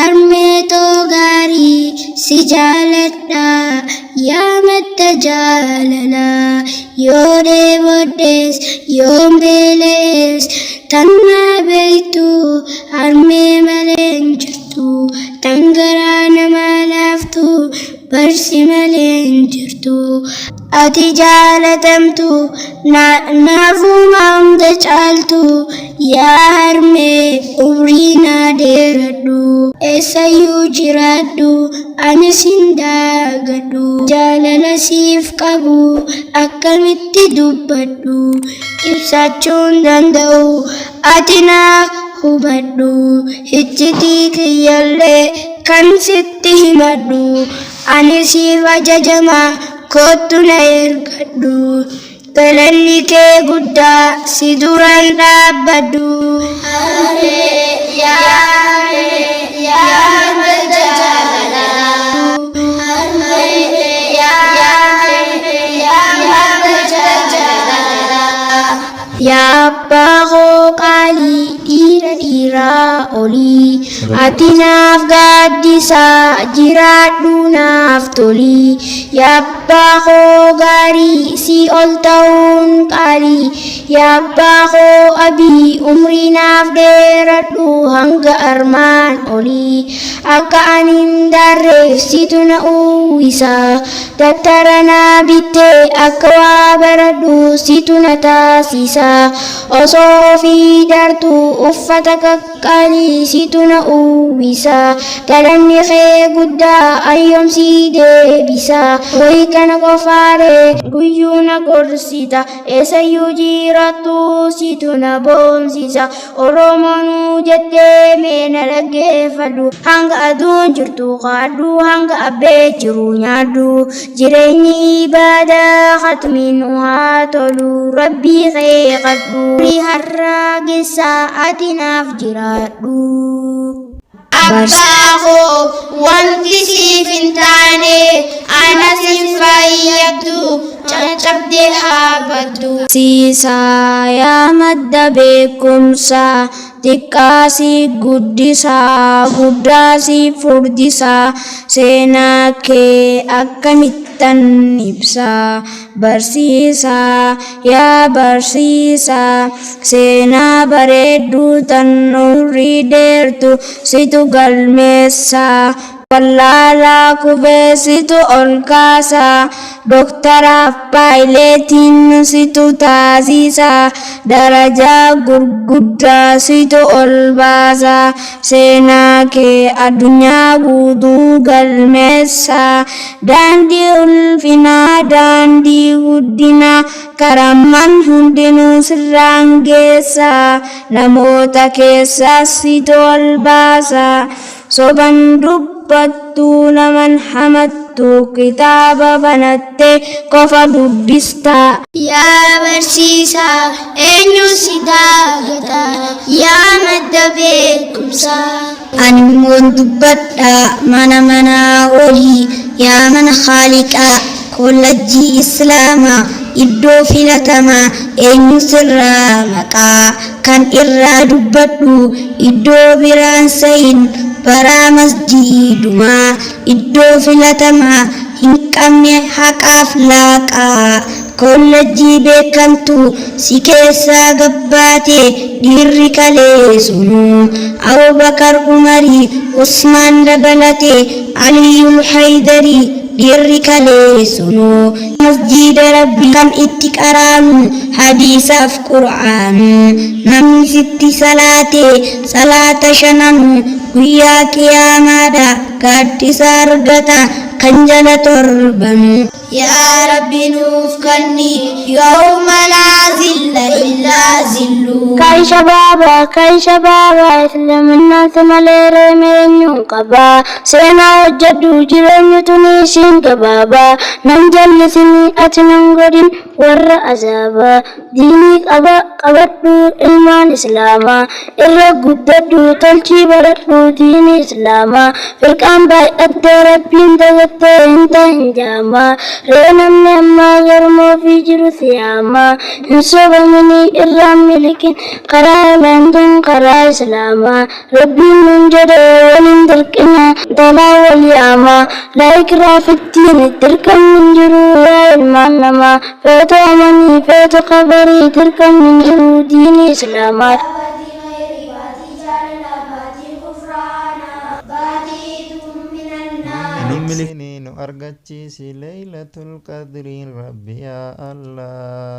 arme to gari si jaladha ya matta jalala yore bodes yombeles tanna beitu arme malenjtu tangarana malaftu barsi malenjtu ati jalatamtu nafu mamda chaltu ya arme ubrina deradu esayu jiradu anisindagadu jalala sif qabu akkamitti dubbadhu ibsachun danda'u atina hubadhu hijjiti kiyyalle kan sitti himadhu anisif ajajama kottu na ergadhu galanni kee guddaa si duran dhaabbadhu ya Abbaa qaalii dhiira olii ati naaf gaaddisaa jiraadhu naaf tolii yaa abbaa koo gaarii si ol ta'uun qaalii yaa abbaa koo abii umrii naaf dheeradhu hanga armaan olii akka ani hin darreefsitu na uwwisa daftara naa bittee akka waa baradhu situ na taasisa osoo ofii dartuu uffata qaqqaalii situ na uwwisa galanni kee guddaa ayyoomsii deebisa wayi kana qofaaree guyyuu na gorsita eessayyuu jiraattu situ na boonsisa oromoonuu jettee mee na dhaggeeffadhu hanga aduun jirtu qaadhu hanga abbee jiru nyaadhu jireenyi ibaadaa khatmiin haa tolu rabbii kee qadhu harraa geessaa ati naaf jiraadhu abbaa koo wanti siif hin taane ana sin fayyaddu caccabdee haa baddu siisaa yaa madda beekumsaa xiqqaasii guddisaa guddaasii furdisaa seenaa kee akkamittan ibsaa barsiisaa yaa barsiisaa seenaa bareedduu tan umrii dheertu situ galmeessaa wallaalaa kubeessitu ol kaasaa doktaraaf paayileetiin situ taasisaa darajaa gurguddaa situ ol baasaa seenaa kee addunyaa guutuu galmeessaa daandii ulfinaa daandii guddinaa karamman hundinuu sirraan geessaa namoota keessaas situ ol baasaa soban dubbattu naman hamattu kitaaba banattee qofa dubbistaa yaa barsiisaa eenyu si daagata yaa madda beekumsaa ani immoon dubbadha mana olii yaa mana khaaliqaa kollajjii islaamaa iddoo filatamaa eenyu sirraa maqaa kan irraa dubbadhu iddoo biraan sayin baraa masjiidumaa iddoo filatamaa hin qabne haqaaf laaqaa kollajjii beekamtu si keessaa gabbaate dhiirri kalee sunuu Abubakar Umarii Usmaan dabalatee Aliyul Haydarii dhiirri kalee sunuu masjiida rabbii kan itti qaraanu hadiisaaf qur'aanu namni sitti salaatee salaata shananu guyyaa qiyaamaadha gaaddisa argata kan jala torbanu yaa rabbi nuuf kanni yawma laa zilla illaa zillu kan shabaaba islaminnaansi malee reemeenyuun qabaa seenaa hojjedhu jireenyu tuni isiin gabaabaa nan jallisini ati nan godhin warra azaabaa diinii qabadhu ilmaan islaamaa irra guddadhu tolchii baradhu diinii islaamaa firqaan baay'attee rabbiin dagattee hin ta'in jaamaa ree namni ammaa garmoo fi jiru siyaamaa hin sobaminii irraan milikin karaa olaantuun karaa islaamaa rabbiin nun jedhe waliin dirqina dalaa wal yaamaa laayikiraa fittiin dirqam hin jiru yaa ilmaan namaa feetu amanii feetu qabarii dirqam hin jiru diinii islaamaa nu argachiisi laylatul qadriin rabbi yaa Allah.